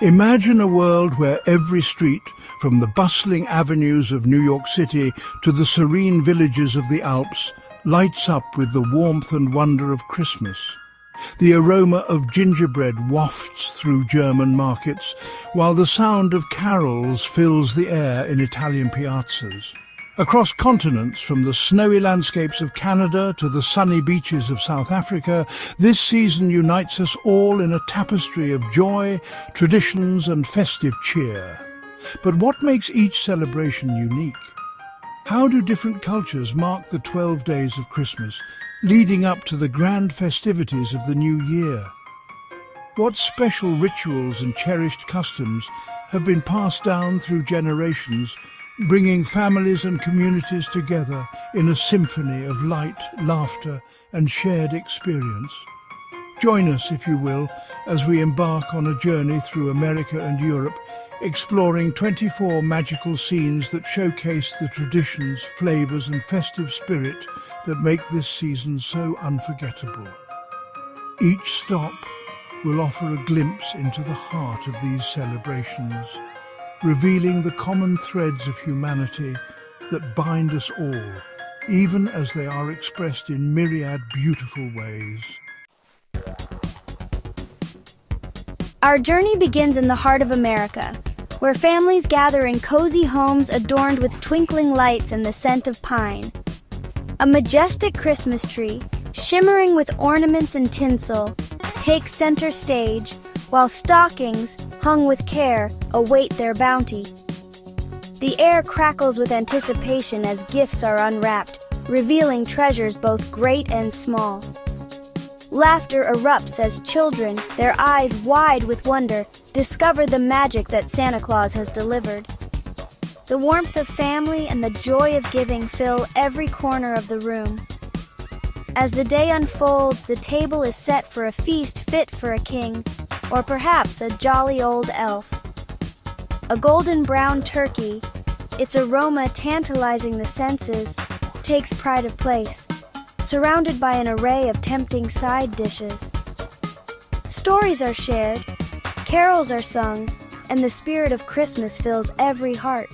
Imagine a world where every street, from the bustling avenues of New York City to the serene villages of the Alps, lights up with the warmth and wonder of Christmas. The aroma of gingerbread wafts through German markets, while the sound of carols fills the air in Italian piazzas. Across continents, from the snowy landscapes of Canada to the sunny beaches of South Africa, this season unites us all in a tapestry of joy, traditions and festive cheer. But what makes each celebration unique? How do different cultures mark the 12 days of Christmas, leading up to the grand festivities of the new year? What special rituals and cherished customs have been passed down through generations, bringing families and communities together in a symphony of light, laughter and shared experience? Join us, if you will, as we embark on a journey through America and Europe, exploring 24 magical scenes that showcase the traditions, flavors and festive spirit that make this season so unforgettable. Each stop will offer a glimpse into the heart of these celebrations, revealing the common threads of humanity that bind us all, even as they are expressed in myriad beautiful ways. Our journey begins in the heart of America, where families gather in cozy homes adorned with twinkling lights and the scent of pine. A majestic Christmas tree, shimmering with ornaments and tinsel, takes center stage, while stockings, hung with care, await their bounty. The air crackles with anticipation as gifts are unwrapped, revealing treasures both great and small. Laughter erupts as children, their eyes wide with wonder, discover the magic that Santa Claus has delivered. The warmth of family and the joy of giving fill every corner of the room. As the day unfolds, the table is set for a feast fit for a king, or perhaps a jolly old elf. A golden brown turkey, its aroma tantalizing the senses, takes pride of place, surrounded by an array of tempting side dishes. Stories are shared, carols are sung, and the spirit of Christmas fills every heart.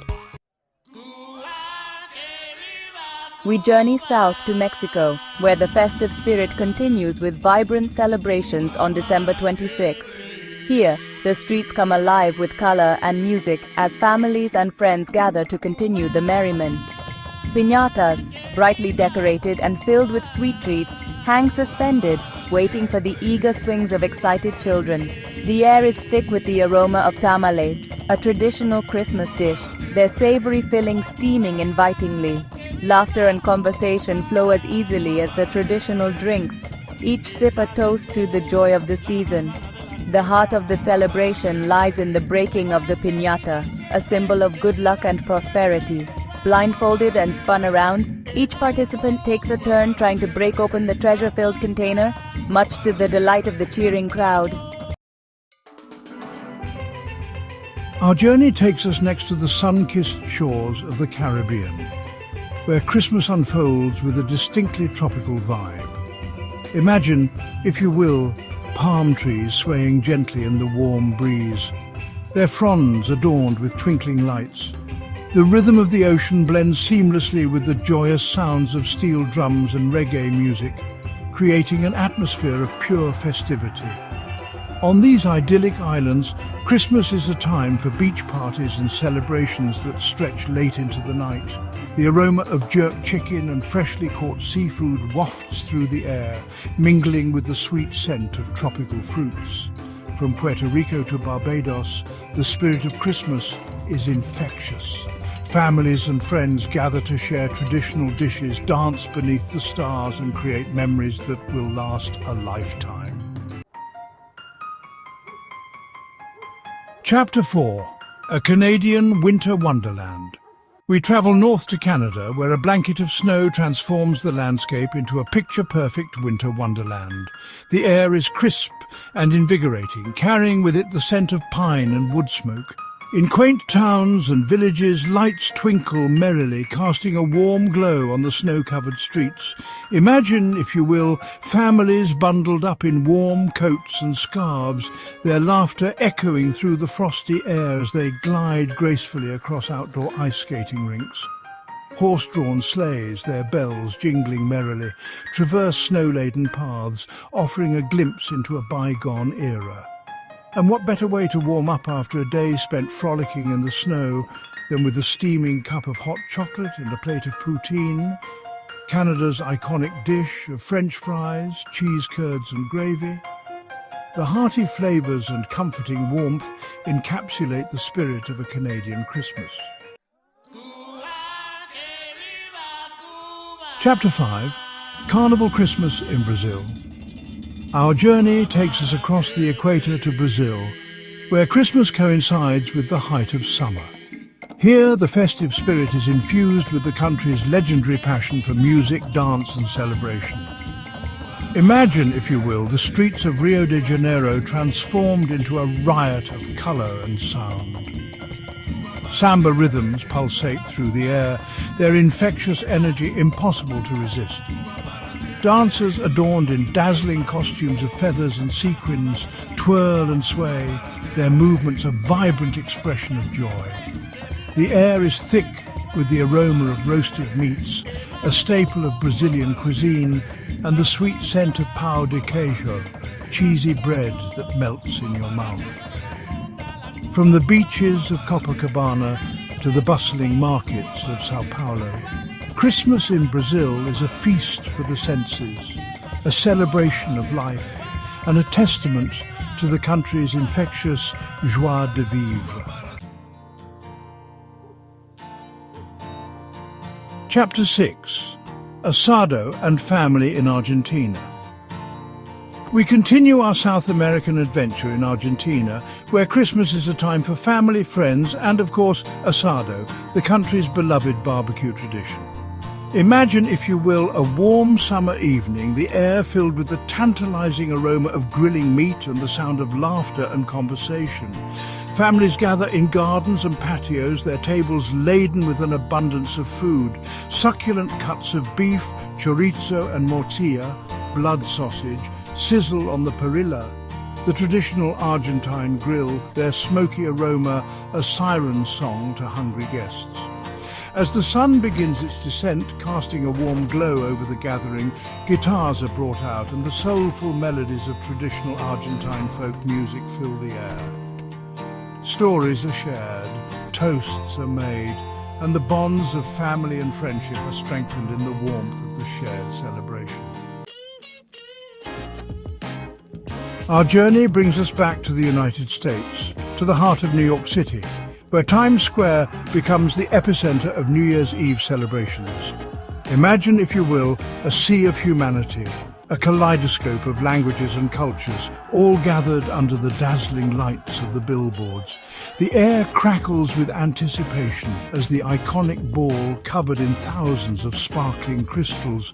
We journey south to Mexico, where the festive spirit continues with vibrant celebrations on December 26th. Here, the streets come alive with color and music as families and friends gather to continue the merriment. Piñatas, brightly decorated and filled with sweet treats, hang suspended, waiting for the eager swings of excited children. The air is thick with the aroma of tamales, a traditional Christmas dish, their savory filling steaming invitingly. Laughter and conversation flow as easily as the traditional drinks, each sip a toast to the joy of the season. The heart of the celebration lies in the breaking of the piñata, a symbol of good luck and prosperity. Blindfolded and spun around, each participant takes a turn trying to break open the treasure-filled container, much to the delight of the cheering crowd. Our journey takes us next to the sun-kissed shores of the Caribbean, where Christmas unfolds with a distinctly tropical vibe. Imagine, if you will, palm trees swaying gently in the warm breeze, their fronds adorned with twinkling lights. The rhythm of the ocean blends seamlessly with the joyous sounds of steel drums and reggae music, creating an atmosphere of pure festivity. On these idyllic islands, Christmas is a time for beach parties and celebrations that stretch late into the night. The aroma of jerk chicken and freshly caught seafood wafts through the air, mingling with the sweet scent of tropical fruits. From Puerto Rico to Barbados, the spirit of Christmas is infectious. Families and friends gather to share traditional dishes, dance beneath the stars, and create memories that will last a lifetime. Chapter 4. A Canadian Winter Wonderland. We travel north to Canada, where a blanket of snow transforms the landscape into a picture-perfect winter wonderland. The air is crisp and invigorating, carrying with it the scent of pine and wood smoke. In quaint towns and villages, lights twinkle merrily, casting a warm glow on the snow-covered streets. Imagine, if you will, families bundled up in warm coats and scarves, their laughter echoing through the frosty air as they glide gracefully across outdoor ice skating rinks. Horse-drawn sleighs, their bells jingling merrily, traverse snow-laden paths, offering a glimpse into a bygone era. And what better way to warm up after a day spent frolicking in the snow than with a steaming cup of hot chocolate and a plate of poutine, Canada's iconic dish of French fries, cheese curds and gravy? The hearty flavours and comforting warmth encapsulate the spirit of a Canadian Christmas. Chapter 5. Carnival Christmas in Brazil. Our journey takes us across the equator to Brazil, where Christmas coincides with the height of summer. Here, the festive spirit is infused with the country's legendary passion for music, dance and celebration. Imagine, if you will, the streets of Rio de Janeiro transformed into a riot of colour and sound. Samba rhythms pulsate through the air, their infectious energy impossible to resist. Dancers adorned in dazzling costumes of feathers and sequins twirl and sway, their movements a vibrant expression of joy. The air is thick with the aroma of roasted meats, a staple of Brazilian cuisine, and the sweet scent of pão de queijo, cheesy bread that melts in your mouth. From the beaches of Copacabana to the bustling markets of Sao Paulo, Christmas in Brazil is a feast for the senses, a celebration of life, and a testament to the country's infectious joie de vivre. Chapter 6. Asado and Family in Argentina. We continue our South American adventure in Argentina, where Christmas is a time for family, friends, and of course, asado, the country's beloved barbecue tradition. Imagine, if you will, a warm summer evening, the air filled with the tantalizing aroma of grilling meat and the sound of laughter and conversation. Families gather in gardens and patios, their tables laden with an abundance of food. Succulent cuts of beef, chorizo and morcilla, blood sausage, sizzle on the parrilla. The traditional Argentine grill, their smoky aroma a siren song to hungry guests. As the sun begins its descent, casting a warm glow over the gathering, guitars are brought out and the soulful melodies of traditional Argentine folk music fill the air. Stories are shared, toasts are made, and the bonds of family and friendship are strengthened in the warmth of the shared celebration. Our journey brings us back to the United States, to the heart of New York City, where Times Square becomes the epicenter of New Year's Eve celebrations. Imagine, if you will, a sea of humanity, a kaleidoscope of languages and cultures, all gathered under the dazzling lights of the billboards. The air crackles with anticipation as the iconic ball, covered in thousands of sparkling crystals,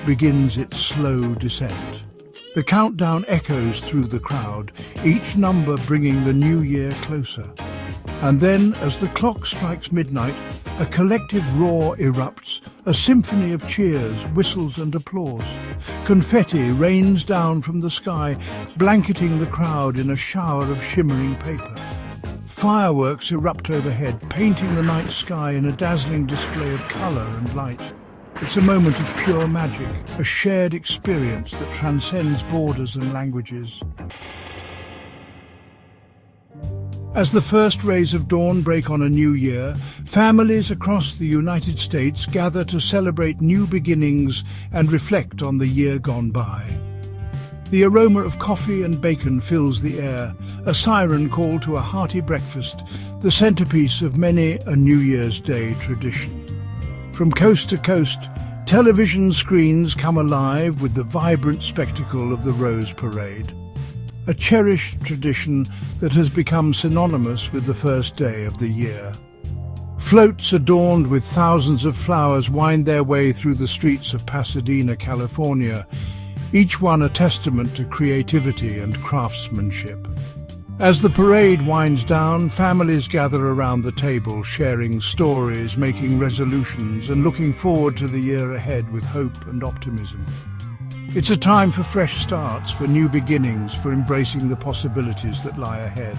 begins its slow descent. The countdown echoes through the crowd, each number bringing the new year closer. And then, as the clock strikes midnight, a collective roar erupts, a symphony of cheers, whistles and applause. Confetti rains down from the sky, blanketing the crowd in a shower of shimmering paper. Fireworks erupt overhead, painting the night sky in a dazzling display of colour and light. It's a moment of pure magic, a shared experience that transcends borders and languages. As the first rays of dawn break on a new year, families across the United States gather to celebrate new beginnings and reflect on the year gone by. The aroma of coffee and bacon fills the air, a siren call to a hearty breakfast, the centerpiece of many a New Year's Day tradition. From coast to coast, television screens come alive with the vibrant spectacle of the Rose Parade, a cherished tradition that has become synonymous with the first day of the year. Floats adorned with thousands of flowers wind their way through the streets of Pasadena, California, each one a testament to creativity and craftsmanship. As the parade winds down, families gather around the table, sharing stories, making resolutions, and looking forward to the year ahead with hope and optimism. It's a time for fresh starts, for new beginnings, for embracing the possibilities that lie ahead.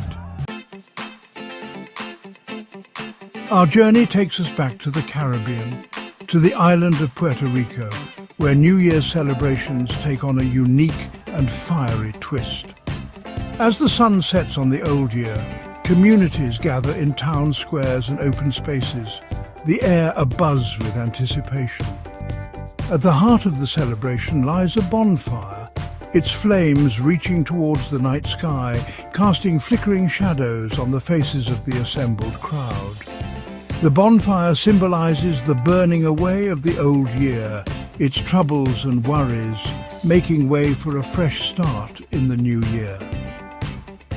Our journey takes us back to the Caribbean, to the island of Puerto Rico, where New Year's celebrations take on a unique and fiery twist. As the sun sets on the old year, communities gather in town squares and open spaces, the air abuzz with anticipation. At the heart of the celebration lies a bonfire, its flames reaching towards the night sky, casting flickering shadows on the faces of the assembled crowd. The bonfire symbolizes the burning away of the old year, its troubles and worries, making way for a fresh start in the new year.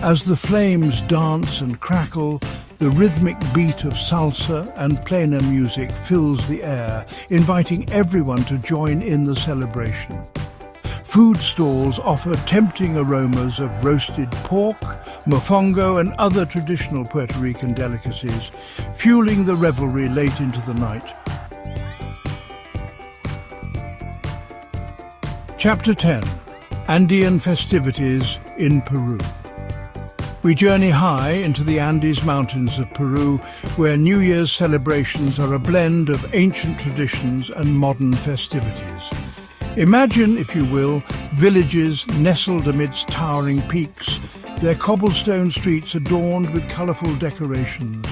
As the flames dance and crackle, the rhythmic beat of salsa and plena music fills the air, inviting everyone to join in the celebration. Food stalls offer tempting aromas of roasted pork, mofongo and other traditional Puerto Rican delicacies, fueling the revelry late into the night. Chapter 10. Andean Festivities in Peru. We journey high into the Andes Mountains of Peru, where New Year's celebrations are a blend of ancient traditions and modern festivities. Imagine, if you will, villages nestled amidst towering peaks, their cobblestone streets adorned with colourful decorations.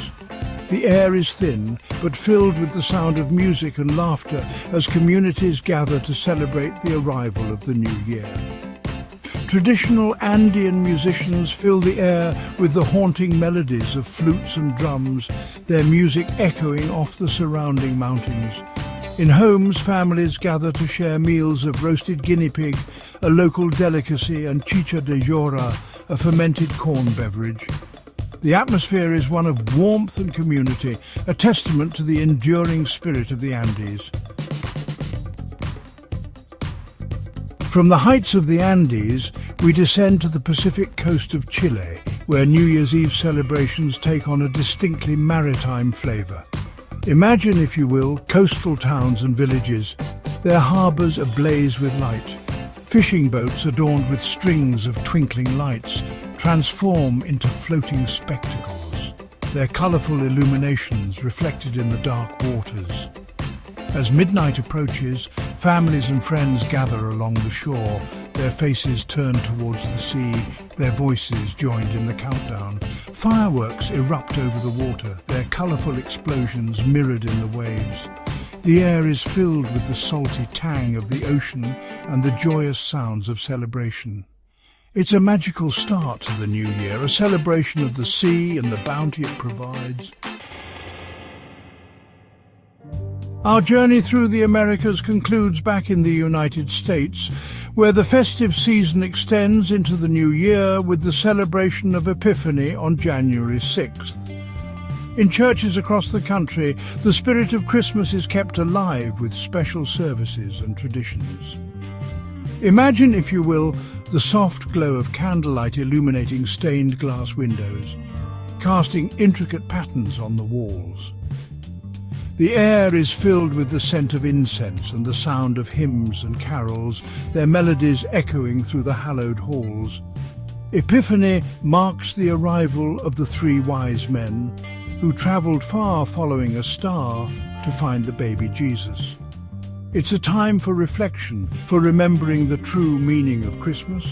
The air is thin, but filled with the sound of music and laughter as communities gather to celebrate the arrival of the new year. Traditional Andean musicians fill the air with the haunting melodies of flutes and drums, their music echoing off the surrounding mountains. In homes, families gather to share meals of roasted guinea pig, a local delicacy, and chicha de jora, a fermented corn beverage. The atmosphere is one of warmth and community, a testament to the enduring spirit of the Andes. From the heights of the Andes, we descend to the Pacific coast of Chile, where New Year's Eve celebrations take on a distinctly maritime flavour. Imagine, if you will, coastal towns and villages, their harbours ablaze with light. Fishing boats adorned with strings of twinkling lights transform into floating spectacles, their colourful illuminations reflected in the dark waters. As midnight approaches, families and friends gather along the shore, their faces turned towards the sea, their voices joined in the countdown. Fireworks erupt over the water, their colourful explosions mirrored in the waves. The air is filled with the salty tang of the ocean and the joyous sounds of celebration. It's a magical start to the new year, a celebration of the sea and the bounty it provides. Our journey through the Americas concludes back in the United States, where the festive season extends into the new year with the celebration of Epiphany on January 6th. In churches across the country, the spirit of Christmas is kept alive with special services and traditions. Imagine, if you will, the soft glow of candlelight illuminating stained glass windows, casting intricate patterns on the walls. The air is filled with the scent of incense and the sound of hymns and carols, their melodies echoing through the hallowed halls. Epiphany marks the arrival of the three wise men, who travelled far following a star to find the baby Jesus. It's a time for reflection, for remembering the true meaning of Christmas,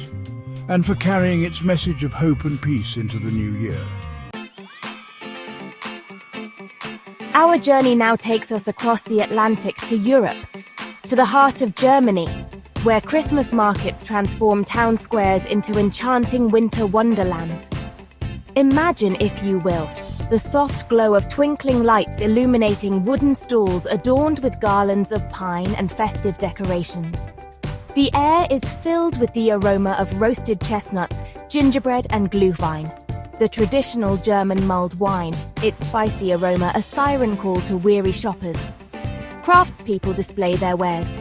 and for carrying its message of hope and peace into the new year. Our journey now takes us across the Atlantic to Europe, to the heart of Germany, where Christmas markets transform town squares into enchanting winter wonderlands. Imagine, if you will, the soft glow of twinkling lights illuminating wooden stalls adorned with garlands of pine and festive decorations. The air is filled with the aroma of roasted chestnuts, gingerbread and Glühwein, the traditional German mulled wine, its spicy aroma a siren call to weary shoppers. Craftspeople display their wares,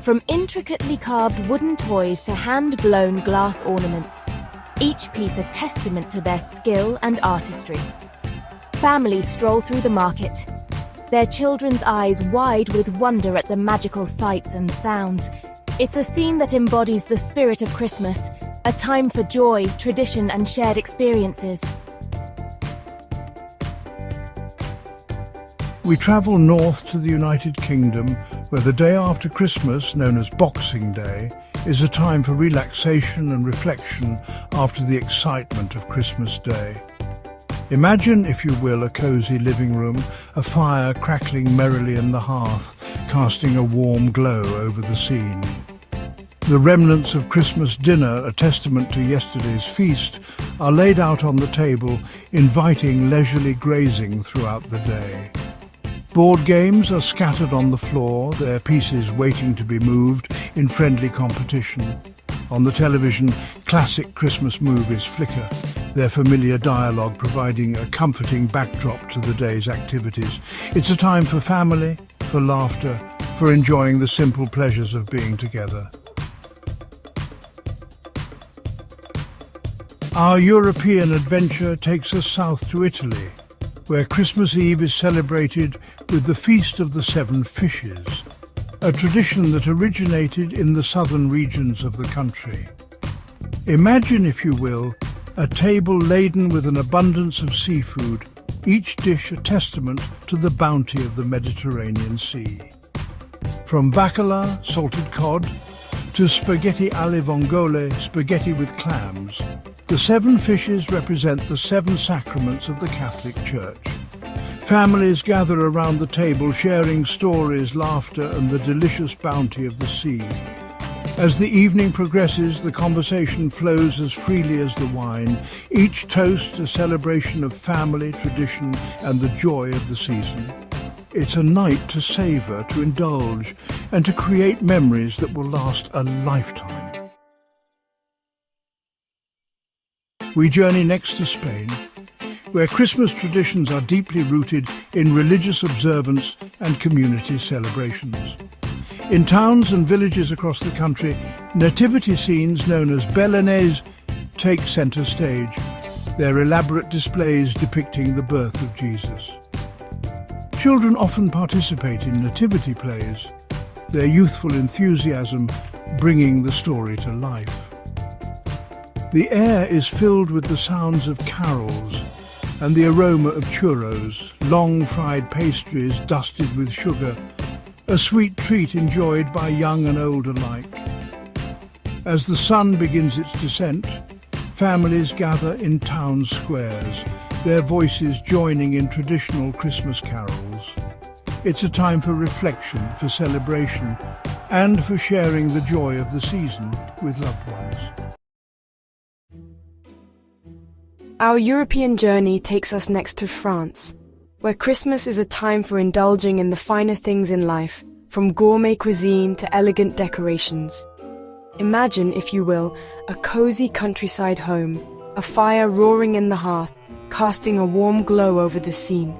from intricately carved wooden toys to hand-blown glass ornaments. each piece a testament to their skill and artistry. Families stroll through the market, their children's eyes wide with wonder at the magical sights and sounds. It's a scene that embodies the spirit of Christmas, a time for joy, tradition, and shared experiences. We travel north to the United Kingdom, where the day after Christmas, known as Boxing Day, is a time for relaxation and reflection after the excitement of Christmas Day. Imagine, if you will, a cosy living room, a fire crackling merrily in the hearth, casting a warm glow over the scene. The remnants of Christmas dinner, a testament to yesterday's feast, are laid out on the table, inviting leisurely grazing throughout the day. Board games are scattered on the floor, their pieces waiting to be moved in friendly competition. On the television, classic Christmas movies flicker, their familiar dialogue providing a comforting backdrop to the day's activities. It's a time for family, for laughter, for enjoying the simple pleasures of being together. Our European adventure takes us south to Italy, where Christmas Eve is celebrated with the Feast of the Seven Fishes, a tradition that originated in the southern regions of the country. Imagine, if you will, a table laden with an abundance of seafood, each dish a testament to the bounty of the Mediterranean Sea. From bacala, salted cod, to spaghetti alle vongole, spaghetti with clams, the seven fishes represent the seven sacraments of the Catholic Church. Families gather around the table, sharing stories, laughter, and the delicious bounty of the sea. As the evening progresses, the conversation flows as freely as the wine, each toast a celebration of family, tradition, and the joy of the season. It's a night to savor, to indulge, and to create memories that will last a lifetime. We journey next to Spain, where Christmas traditions are deeply rooted in religious observance and community celebrations. In towns and villages across the country, nativity scenes known as Belenés take centre stage, their elaborate displays depicting the birth of Jesus. Children often participate in nativity plays, their youthful enthusiasm bringing the story to life. The air is filled with the sounds of carols and the aroma of churros, long fried pastries dusted with sugar, a sweet treat enjoyed by young and old alike. As the sun begins its descent, families gather in town squares, their voices joining in traditional Christmas carols. It's a time for reflection, for celebration, and for sharing the joy of the season with loved ones. Our European journey takes us next to France, where Christmas is a time for indulging in the finer things in life, from gourmet cuisine to elegant decorations. Imagine, if you will, a cozy countryside home, a fire roaring in the hearth, casting a warm glow over the scene.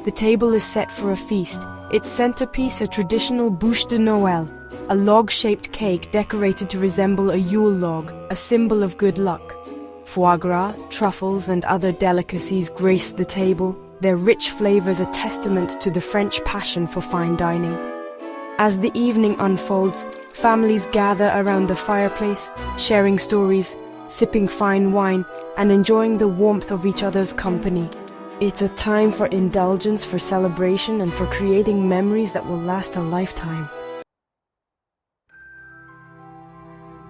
The table is set for a feast, its centerpiece a traditional bûche de Noël, a log-shaped cake decorated to resemble a Yule log, a symbol of good luck. Foie gras, truffles, and other delicacies grace the table, their rich flavors a testament to the French passion for fine dining. As the evening unfolds, families gather around the fireplace, sharing stories, sipping fine wine, and enjoying the warmth of each other's company. It's a time for indulgence, for celebration, and for creating memories that will last a lifetime.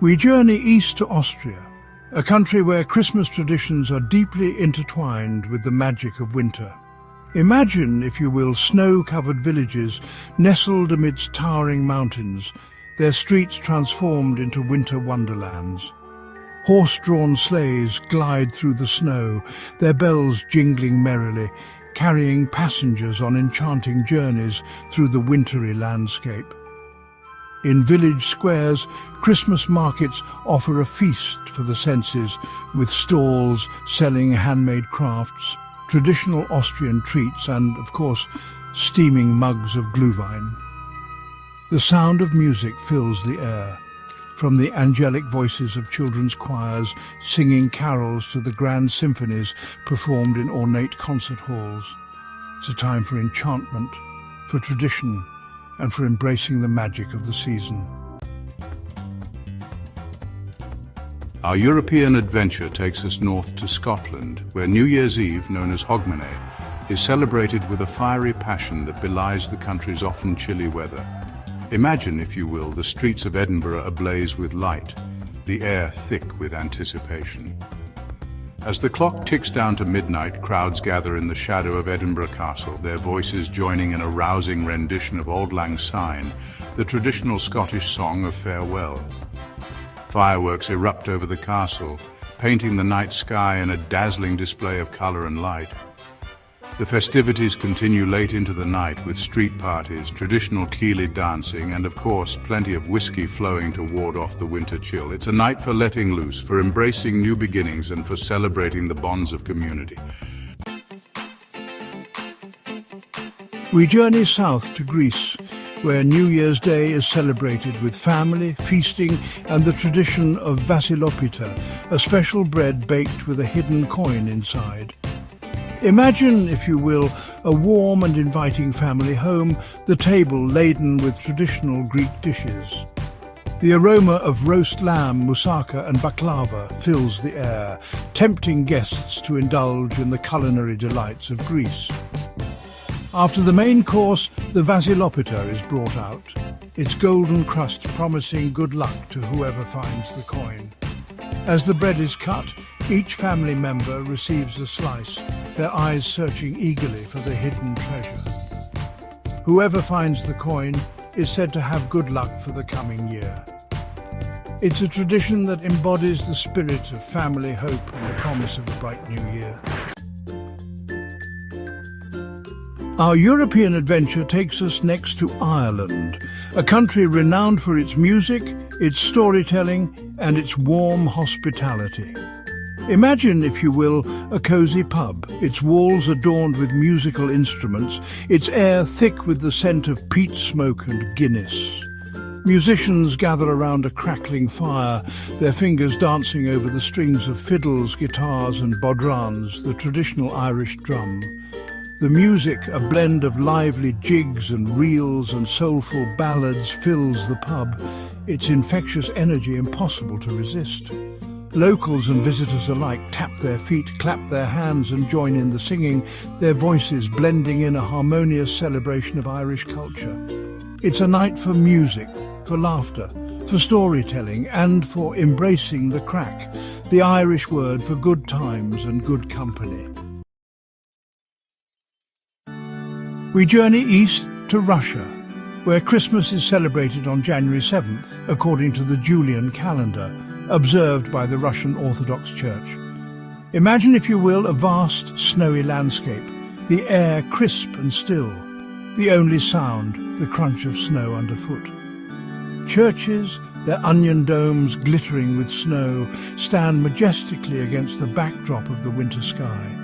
We journey east to Austria, a country where Christmas traditions are deeply intertwined with the magic of winter. Imagine, if you will, snow-covered villages nestled amidst towering mountains, their streets transformed into winter wonderlands. Horse-drawn sleighs glide through the snow, their bells jingling merrily, carrying passengers on enchanting journeys through the wintry landscape. In village squares, Christmas markets offer a feast for the senses, with stalls selling handmade crafts, traditional Austrian treats and, of course, steaming mugs of Glühwein. The sound of music fills the air, from the angelic voices of children's choirs singing carols to the grand symphonies performed in ornate concert halls. It's a time for enchantment, for tradition, and for embracing the magic of the season. Our European adventure takes us north to Scotland, where New Year's Eve, known as Hogmanay, is celebrated with a fiery passion that belies the country's often chilly weather. Imagine, if you will, the streets of Edinburgh ablaze with light, the air thick with anticipation. As the clock ticks down to midnight, crowds gather in the shadow of Edinburgh Castle, their voices joining in a rousing rendition of Auld Lang Syne, the traditional Scottish song of farewell. Fireworks erupt over the castle, painting the night sky in a dazzling display of colour and light. The festivities continue late into the night with street parties, traditional Keeley dancing, and of course, plenty of whiskey flowing to ward off the winter chill. It's a night for letting loose, for embracing new beginnings, and for celebrating the bonds of community. We journey south to Greece, where New Year's Day is celebrated with family, feasting, and the tradition of vasilopita, a special bread baked with a hidden coin inside. Imagine, if you will, a warm and inviting family home, the table laden with traditional Greek dishes. The aroma of roast lamb, moussaka and baklava fills the air, tempting guests to indulge in the culinary delights of Greece. After the main course, the vasilopita is brought out, its golden crust promising good luck to whoever finds the coin. As the bread is cut, each family member receives a slice, their eyes searching eagerly for the hidden treasure. Whoever finds the coin is said to have good luck for the coming year. It's a tradition that embodies the spirit of family hope and the promise of a bright new year. Our European adventure takes us next to Ireland, a country renowned for its music, its storytelling, and its warm hospitality. Imagine, if you will, a cosy pub, its walls adorned with musical instruments, its air thick with the scent of peat smoke and Guinness. Musicians gather around a crackling fire, their fingers dancing over the strings of fiddles, guitars and bodrans, the traditional Irish drum. The music, a blend of lively jigs and reels and soulful ballads, fills the pub, its infectious energy impossible to resist. Locals and visitors alike tap their feet, clap their hands and join in the singing, their voices blending in a harmonious celebration of Irish culture. It's a night for music, for laughter, for storytelling and for embracing the crack, the Irish word for good times and good company. We journey east to Russia, where Christmas is celebrated on January 7th, according to the Julian calendar, observed by the Russian Orthodox Church. Imagine, if you will, a vast, snowy landscape, the air crisp and still, the only sound, the crunch of snow underfoot. Churches, their onion domes glittering with snow, stand majestically against the backdrop of the winter sky.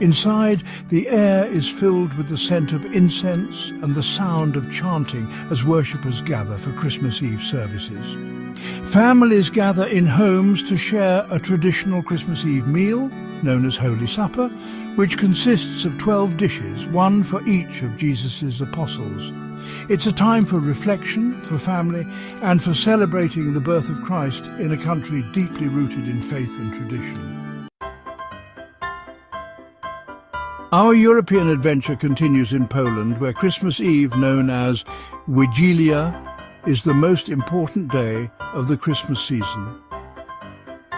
Inside, the air is filled with the scent of incense and the sound of chanting as worshippers gather for Christmas Eve services. Families gather in homes to share a traditional Christmas Eve meal, known as Holy Supper, which consists of 12 dishes, one for each of Jesus' apostles. It's a time for reflection, for family, and for celebrating the birth of Christ in a country deeply rooted in faith and tradition. Our European adventure continues in Poland, where Christmas Eve, known as Wigilia, is the most important day of the Christmas season.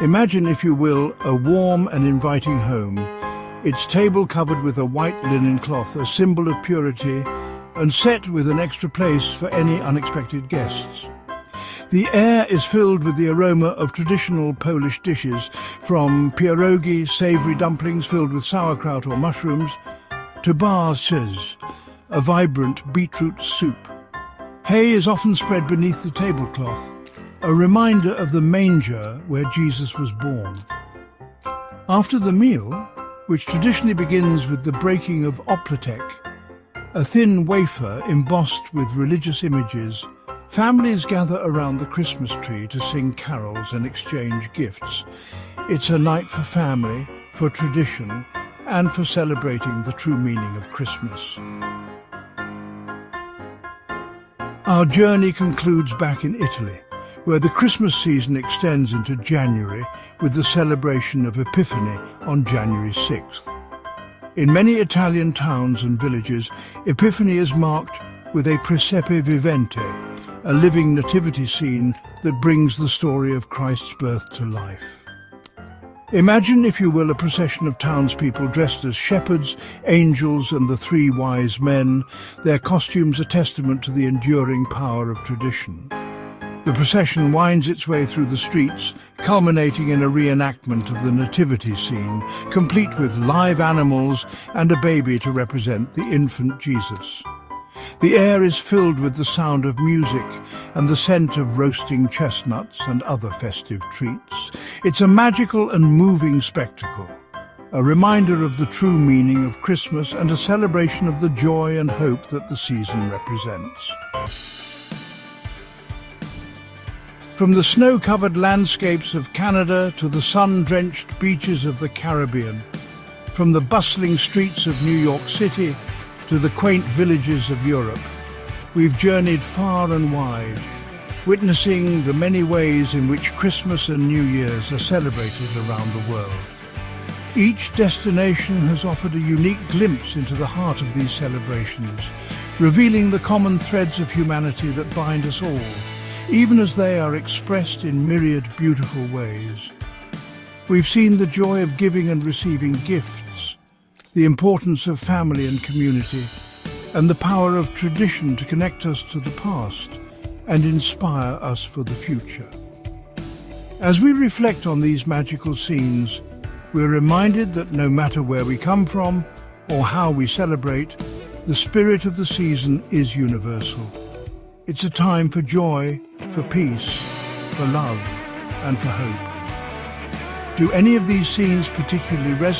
Imagine, if you will, a warm and inviting home, its table covered with a white linen cloth, a symbol of purity, and set with an extra place for any unexpected guests. The air is filled with the aroma of traditional Polish dishes, from pierogi, savoury dumplings filled with sauerkraut or mushrooms, to barszcz, a vibrant beetroot soup. Hay is often spread beneath the tablecloth, a reminder of the manger where Jesus was born. After the meal, which traditionally begins with the breaking of opletek, a thin wafer embossed with religious images, Families gather around the Christmas tree to sing carols and exchange gifts. It's a night for family, for tradition, and for celebrating the true meaning of Christmas. Our journey concludes back in Italy, where the Christmas season extends into January with the celebration of Epiphany on January 6th. In many Italian towns and villages, Epiphany is marked with a Presepe Vivente, a living nativity scene that brings the story of Christ's birth to life. Imagine, if you will, a procession of townspeople dressed as shepherds, angels, and the three wise men, their costumes a testament to the enduring power of tradition. The procession winds its way through the streets, culminating in a reenactment of the nativity scene, complete with live animals and a baby to represent the infant Jesus. The air is filled with the sound of music and the scent of roasting chestnuts and other festive treats. It's a magical and moving spectacle, a reminder of the true meaning of Christmas and a celebration of the joy and hope that the season represents. From the snow-covered landscapes of Canada to the sun-drenched beaches of the Caribbean, from the bustling streets of New York City to the quaint villages of Europe, we've journeyed far and wide, witnessing the many ways in which Christmas and New Year's are celebrated around the world. Each destination has offered a unique glimpse into the heart of these celebrations, revealing the common threads of humanity that bind us all, even as they are expressed in myriad beautiful ways. We've seen the joy of giving and receiving gifts, the importance of family and community, and the power of tradition to connect us to the past and inspire us for the future. As we reflect on these magical scenes, we're reminded that no matter where we come from or how we celebrate, the spirit of the season is universal. It's a time for joy, for peace, for love, and for hope. Do any of these scenes particularly resonate